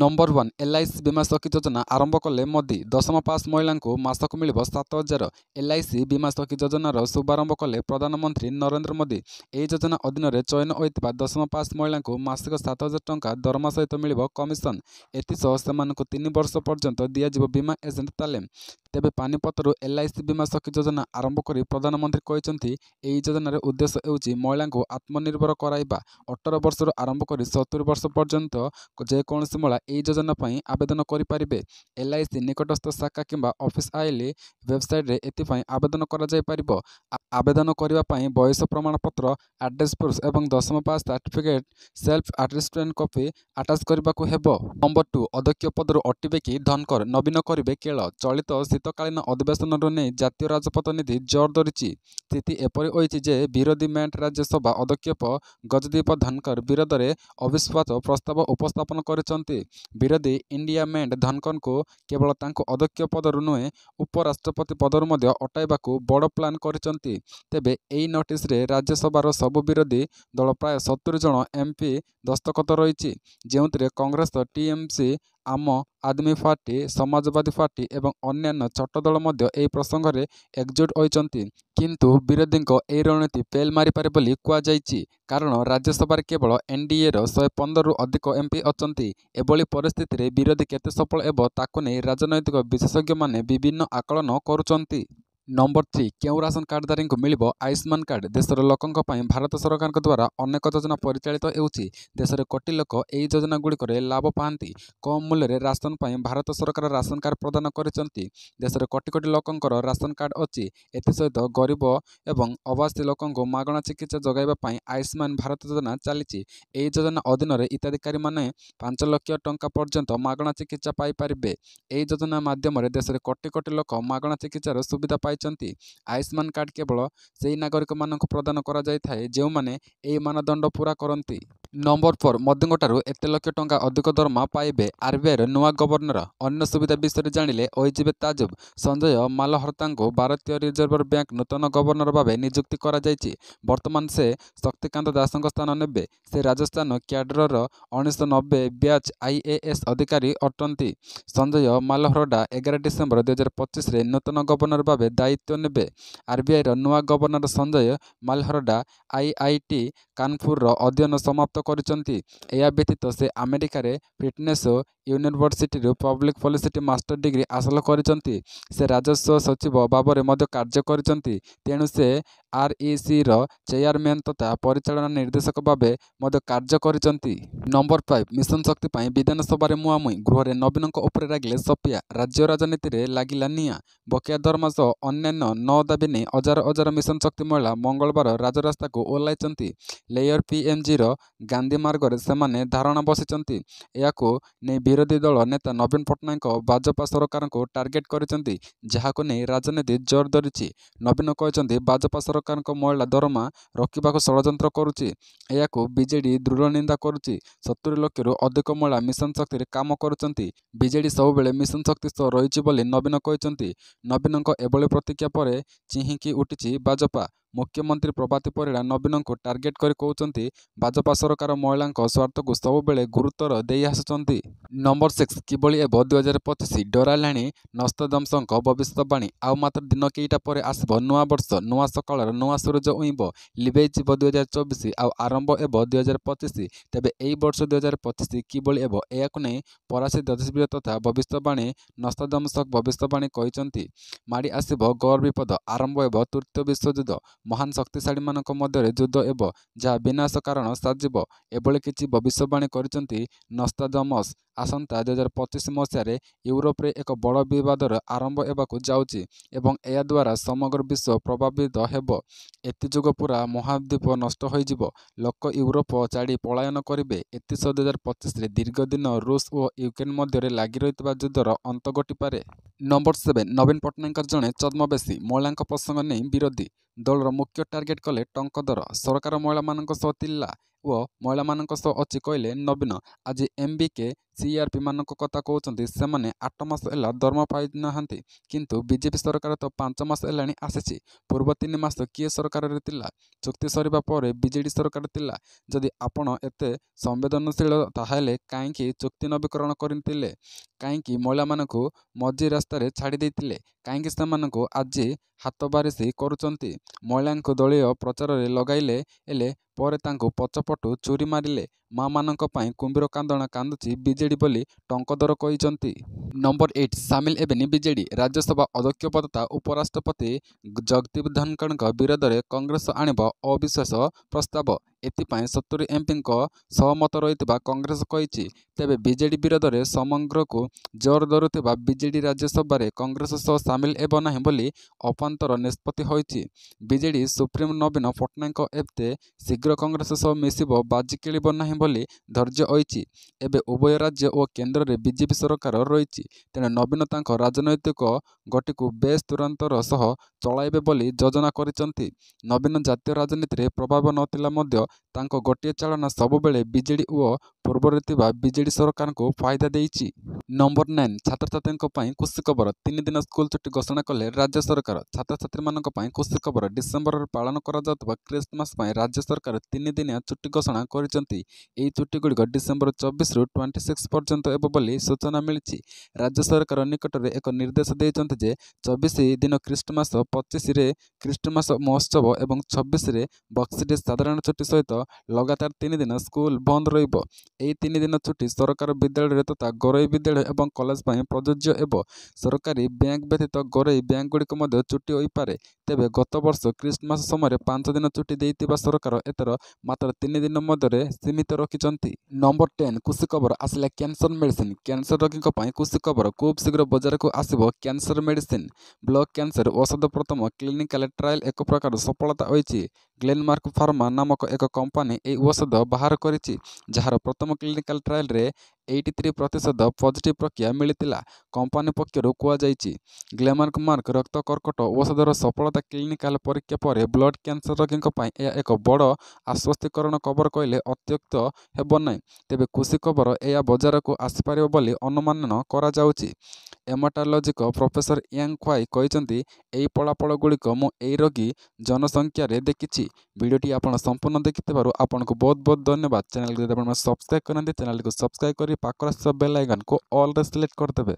Number 1 LIC बीमा सखी योजना आरंभ कले मोदी 10मा पास महिला को मासक मिल 7,000। LIC बीमा सखी योजनार शुभारंभ कले प्रधानमंत्री नरेंद्र मोदी। यह योजना अधीन चयन होता 10मा पास महिला को मासिक 7,000 टंका दरमा सहित मिल कमिशन। एसह से 3 वर्ष पर्यंत दिज्व बीमा एजेंट तालीम। तेबे पानीपतरू LIC बीमा सखी योजना आरंभ कर प्रधानमंत्री कहते यह योजनार उद्देश्य होउछि महिला को आत्मनिर्भर कराइबा। 18 वर्ष आरंभ कर 70 वर्ष पर्यंत जेकोसी महिला यह योजना पर आवेदन करें। LIC निकटस्थ शाखा किंबा ऑफिस आइले वेबसाइट रे एथिपाई आवेदन करा जाय परिबो। आवेदन करने बयस प्रमाणपत्र, एड्रेस प्रूफ एवं 10मा पास सर्टिफिकेट सेल्फ अटेस्टेड कॉपी आटाच करने को हेबो। नंबर 2 अध्यक्ष पदर अटिबे कि धनकर नवीन करिबे केळ। चलित शीतकालीन अधिवेशन नहीं जातीय राजपथ नीति जोर धरी। स्थिति एपरी होइछि जे विरोधी मेंट राज्यसभा अध्यक्ष गजदीप धनकर विरोध में अविश्वास प्रस्ताव उपस्थापन करिसंति। विरोधी इंडिया मेंट धनकर को केवल तांको अध्यक्ष पदर नुहे उपराष्ट्रपति पदर मध्य अटाइबाकू बड़ प्लान करिसंति। तेबे एई नोटिस रे राज्यसभार सबु विरोधी दल प्राय 70 जन MP दस्तखत रही, जो कांग्रेस, TMC, आम आदमी पार्टी, समाजवादी पार्टी एवं अन्यान्य छोट दल मध्य एई प्रसंग रे एकजुट होइचंती। किंतु विरोधी एई रणनीति फेल मारी पारे बोली कुआଯାଇଛି, कारण राज्यसभा केवल NDA रो 115 रु अधिक MP अचंती। एभली परिस्थिति रे विरोधी केते सफल एबो ताकू नै राजनैतिक विशेषज्ञ माने विभिन्न आकलन करुचंती। नंबर 3 क्यों राशन कार्डधारी को मिल आयुष्मान कार्ड। देशर लोकों भारत सरकार द्वारा अनेक योजना परिचालित होउछि। देशर कोटी लोक एई योजना गुड़िक लाभ पाती। कम मूल्य राशन पर भारत सरकार राशन कार्ड प्रदान करिसंति। देशर कोटी कोटी लोकंकर राशन कार्ड अच्छी। एसहित गरीब एवं अभासी लोकों मागणा चिकित्सा जगाइबा आयुष्मान भारत योजना चली। योजना अधीन हिताधिकारी माने 5 लाख टंका पर्यंत मागणा चिकित्सा पाई पारिबे। एई योजना माध्यम देशर कोटी कोटी लोक मागणा चिकित्सार सुविधा पाई। आयुष्मान कार्ड केवल से नागरिक मानक प्रदान करा जाय थाए जो माने एई मानदंड पूरा करंती। नंबर 4 मोदींठारू एते लक्ष टंका अधिक दरमा पाइबे RBI नुआ गवर्नर। अन्य सुविधा विषय जानिले ओइजिबे ताजुब। संजय मालहर्ता को भारतीय रिजर्व बैंक नूतन गवर्नर भाव नियुक्ति करा जायछि। वर्तमान से शक्तिकांत दास स्थान नेबे। से राजस्थान क्याडरर 1990 बैच IAS अधिकारी अटंती। संजय मालहरडा 11 डिसेम्बर 2025 रे नूतन गवर्नर भाव दायित्व नेबे। RBI नुआ गवर्नर संजय मालहरडा IIT कानपुर अध्ययन समाप्त करिसंति। या व्यतीत से अमेरिका रे फिटनेस यूनिवर्सिटी रो पब्लिक पॉलिसी मास्टर डिग्री हासिल करिसंति। से राजस्व सचिव भाव में मध्य कार्य करिसंति। तेणु से REC रो चेयरमैन तथा परिचालन निर्देशक भाव मध्य कार्य करिसंति। नंबर 5 मिशन शक्ति पाई विधानसभा रे मुहामुही। गृह रे नवीन उपर रागिले सफिया। राज्य राजनीति रे लागिला निया। बकेया दरमा सह अन्यान्य 9 दाबी नहीं हजार हजार मिशन शक्ति महिला मंगलवार राजरास्ता को ओह्लाइचंती। लेयर PMG रो गांधी मार्ग रे सेमाने धारणा बसिचंती। याको नै विरोधी दल नेता नवीन पट्टनायक भाजपा सरकार को टार्गेट करिचंती, जहाको नै राजनीति जोर धरिछि। नवीन कहचंती भाजपा सरकार को महिला दरमा रखिबाको षडयंत्र करुछि। याको बीजेडी दृढ़ निंदा करुछि। 70 लाख रु अधिक महिला मिशन शक्ति रे काम करुचंती। बीजेडी सबुबेले मिशन शक्ति सह रहिछि बोली नवीन कहचंती। नवीन एभली प्रतिक्रिया पर चिहिकी उठिछि भाजपा। मुख्यमंत्री प्रभाती परिड़ा नवीन को टार्गेट कर कहते भाजपा सरकार महिला स्वार्थ को सबुबेले गुरुत्व दे आसुचंती। नंबर 6 किभली एब 2025 डराइलाणी नस्तदमस भविष्यवाणी। आउ मात्र दिन केईटा पर आसब नुआ वर्ष। नुआ सकाल नुआ सूरज उइब लिभेइजिब 2024 आउ आरंभ एब 2025। तेबे एई वर्ष 2025 किभली एब याकु नै फरासी ज्योतिषविद तथा भविष्यवाणी नस्तदमस भविष्यवाणी कहते माड़ी आसब गौर विपद। आरंभ एब तृतीय विश्वयुद्ध। महान शक्तिशाली मानक मध्य युद्ध एब जहाँ विनाश कारण साजिब। एभली किछि भविष्यवाणी करिसंती नस्तादमस। आसंता 2025 मसीह यूरोप रे एक बड़ विवादर आरंभ एबाकू जाउछि एवं या द्वारा समग्र विश्व प्रभावित हेबो। एतिजुग पूरा महाद्वीप नष्ट होइजिबो। लोक यूरोप छाड़ी पलायन करिबे। एतिस 2025 रे दीर्घ दिन रूस और यूक्रेन मध्य लागि रहितबा युद्धर अंत घटी पारे। नंबर 7 नवीन पट्टनायक जड़े छद्मवेशी। महिला प्रसंग नहीं विरोधी दलर मुख्य टार्गेट कले टंकदर। सरकार महिला मानक सह तिल्ला और महिला मानक सह अच्छी कहले नवीन। आज MBK CRP କଥା କହୁଛନ୍ତି ସେମାନେ 8 ମାସ ହେଲା ଦରମା ପାଇନାହାନ୍ତି, କିନ୍ତୁ ବିଜେପି ସରକାର ତ 5 ମାସ ହେଲାଣି ଆସିଛି। ପୂର୍ବ 3 ମାସ କିଏ ସରକାରରେ ଥିଲା? ଚୁକ୍ତି ସରିବା ପରେ ବିଜେଡି ସରକାର ଥିଲା। ଯଦି ଆପଣ ଏତେ ସମ୍ବେଦନଶୀଳ ତାହେଲେ କାହିଁକି ଚୁକ୍ତି ନବୀକରଣ କରିଥିଲେ? କାହିଁକି ମହିଳାମାନଙ୍କୁ ମଝି ରାସ୍ତାରେ ଛାଡ଼ି ଦେଇଥିଲେ? କାହିଁକି ସେମାନଙ୍କୁ ଆଜି ହାତବାରିସି କରୁଛନ୍ତି? ମହିଳାଙ୍କୁ ଦଳୀୟ ପ୍ରଚାରରେ ଲଗାଇଲେ ହେଲେ ପରେ ତାଙ୍କୁ ପଛପଟୁ ଛୁରୀ ମାରିଲେ। ମା'ମାନଙ୍କ ପାଇଁ କୁମ୍ଭୀର କାନ୍ଦଣା କାନ୍ଦୁଛି ବିଜେଡି ବୋଲି ଟଙ୍କଧର କହିଛନ୍ତି। ନମ୍ବର 8 ସାମିଲ ହେବେନି ବିଜେଡି। ରାଜ୍ୟସଭା ଅଧ୍ୟକ୍ଷ ପଦ ତଥା ଉପରାଷ୍ଟ୍ରପତି ଜଗଦୀପ ଧନଖଡ଼ଙ୍କ ବିରୋଧରେ କଂଗ୍ରେସ ଆଣିବ ଅବିଶ୍ୱାସ ପ୍ରସ୍ତାବ। ଏଥିପାଇଁ 70 ଏମ୍ପିଙ୍କ ସହମତ ରହିଥିବା କଂଗ୍ରେସ କହିଛି। ତେବେ ବିଜେଡି ବିରୋଧରେ ସମଗ୍ରକୁ ଜୋର ଧରୁଥିବା ବିଜେଡି ରାଜ୍ୟସଭାରେ କଂଗ୍ରେସ ସହ ସାମିଲ ହେବ ନାହିଁ ବୋଲି ଅପାନ୍ତର ନିଷ୍ପତ୍ତି ହୋଇଛି। ବିଜେଡି ସୁପ୍ରିମୋ ନବୀନ ପଟ୍ଟନାୟକ ଏତେ ଶୀଘ୍ର କଂଗ୍ରେସ ସହ ମିଶିବ ବାଜି ଖେଳିବ ନାହିଁ ବୋଲି ଧୈର୍ଯ୍ୟ ହୋଇଛି। ଏବେ ଉଭୟ ରାଜ୍ୟ ଓ କେନ୍ଦ୍ରରେ ବିଜେପି ସରକାର ରହିଛି। ତେଣୁ ନବୀନ ତାଙ୍କ ରାଜନୈତିକ ଗତିକୁ ବେଶ୍ ତୁରନ୍ତର ସହ ଚଳାଇବେ ବୋଲି ଯୋଜନା କରିଛନ୍ତି। ନବୀନ ଜାତୀୟ ରାଜନୀତିରେ ପ୍ରଭାବ ନଥିଲା ମଧ୍ୟ ତାଙ୍କ ଗୋଟିଏ ଚାଳନା ସବୁବେଳେ ବିଜେଡି ଓ ପୂର୍ବରେ ଥିବା ବିଜେଡି ସରକାରଙ୍କୁ ଫାଇଦା ଦେଇଛି। ନମ୍ବର 9 ଛାତ୍ରଛାତ୍ରୀଙ୍କ ପାଇଁ ଖୁସି ଖବର। 3 ଦିନ ସ୍କୁଲ ଛୁଟି ଘୋଷଣା କଲେ ରାଜ୍ୟ ସରକାର। ଛାତ୍ରଛାତ୍ରୀମାନଙ୍କ ପାଇଁ ଖୁସି ଖବର। ଡିସେମ୍ବରରେ ପାଳନ କରାଯାଉଥିବା କ୍ରିସମାସ ପାଇଁ ରାଜ୍ୟ ସରକାର 3 ଦିନିଆ ଛୁଟି ଘୋଷଣା କରିଛନ୍ତି। ଏହି ଛୁଟିଗୁଡ଼ିକ ଡିସେମ୍ବର 24ରୁ 26 ପର୍ଯ୍ୟନ୍ତ ହେବ ବୋଲି ସୂଚନା ମିଳିଛି। ରାଜ୍ୟ ସରକାର ନିକଟରେ ଏକ ନିର୍ଦ୍ଦେଶ ଦେଇଛନ୍ତି ଯେ 24 ଦିନ ଖ୍ରୀଷ୍ଟମାସ, 25ରେ ଖ୍ରୀଷ୍ଟମାସ ମହୋତ୍ସବ ଏବଂ 26ରେ ବକ୍ସି ଡେ ସାଧାରଣ ଛୁଟି ସହିତ ଲଗାତାର 3 ଦିନ ସ୍କୁଲ ବନ୍ଦ ରହିବ। ଏହି 3 ଦିନ ଛୁଟି ସରକାରୀ ବିଦ୍ୟାଳୟରେ ତଥା ଘରୋଇ ବିଦ୍ୟାଳୟ ଏବଂ କଲେଜ ପାଇଁ ପ୍ରଯୁଜ୍ୟ ହେବ। ସରକାରୀ ବ୍ୟାଙ୍କ ବ୍ୟତୀତ ଘରୋଇ ବ୍ୟାଙ୍କଗୁଡ଼ିକ ମଧ୍ୟ ଛୁଟି ହୋଇପାରେ। ତେବେ ଗତ ବର୍ଷ ଖ୍ରୀଷ୍ଟମାସ ସମୟରେ 5 ଦିନ ଛୁଟି ଦେଇଥିବା ସରକାର ଏଥର ମାତ୍ର 3 ଦିନ ମଧ୍ୟରେ ସୀମିତ ରଖିଛନ୍ତି। ନମ୍ବର 10 ଖୁସି ଖବର ଆସିଲା କ୍ୟାନ୍ସର ମେଡିସିନ। କ୍ୟାନ୍ସର ରୋଗୀଙ୍କ ପାଇଁ ଖୁସି ଖବର। ଖୁବ୍ ଶୀଘ୍ର ବଜାରକୁ ଆସିବ କ୍ୟାନ୍ସର ମେଡିସିନ। ବ୍ଲକ କ୍ୟାନ୍ସର ଔଷଧ ପ୍ରଥମ କ୍ଲିନିକାଲ ଟ୍ରାଏଲ ଏକ ପ୍ରକାର ସଫଳତା ହୋଇଛି। ଗ୍ଲେନମାର୍କ ଫାର୍ମା ନାମକ ଏକ କମ୍ପାନୀ ଏହି ଔଷଧ ବାହାର କରିଛି, ଯାହାର ପ୍ରଥମ କ୍ଲିନିକାଲ ଟ୍ରାଏଲରେ 83% ପଜିଟିଭ ପ୍ରତିକ୍ରିୟା ମିଳିଥିଲା। କମ୍ପାନୀ ପକ୍ଷରୁ କୁହାଯାଇଛି, ଗ୍ଲେନମାର୍କ ରକ୍ତ କର୍କଟ ଔଷଧର ସଫଳତା କ୍ଲିନିକାଲ ପରୀକ୍ଷା ପରେ ବ୍ଲଡ କ୍ୟାନ୍ସର ରୋଗୀଙ୍କ ପାଇଁ ଏହା ଏକ ବଡ଼ ଆଶ୍ୱସ୍ତିକର ଖବର କହିଲେ ଅତ୍ୟୁକ୍ତ ହେବ ନାହିଁ। ତେବେ ଖୁସି ଖବର, ଏହା ବଜାରକୁ ଆସିପାରିବ ବୋଲି ଅନୁମାନ କରାଯାଉଛି। ହେମାଟୋଲଜିଷ୍ଟ ପ୍ରଫେସର ୟାଙ୍ଗ ଖ୍ୱାଇ କହିଛନ୍ତି, ଏହି ଫଳାଫଳଗୁଡ଼ିକ ମୁଁ ଏହି ରୋଗୀ ଜନସଂଖ୍ୟାରେ ଦେଖିଛି। ଭିଡ଼ିଓଟି ଆପଣ ସମ୍ପୂର୍ଣ୍ଣ ଦେଖିଥିବାରୁ ଆପଣଙ୍କୁ ବହୁତ ବହୁତ ଧନ୍ୟବାଦ। ଚ୍ୟାନେଲକୁ ଯଦି ଆପଣ ସବସ୍କ୍ରାଇବ୍ କରନ୍ତି, ଚ୍ୟାନେଲକୁ ସବସ୍କ୍ରାଇବ୍ କରି ପାଖରେ ଆସିଥିବା ବେଲ୍ ଆଇକନ୍କୁ ଅଲ୍ରେ ସିଲେକ୍ଟ କରିଦେବେ।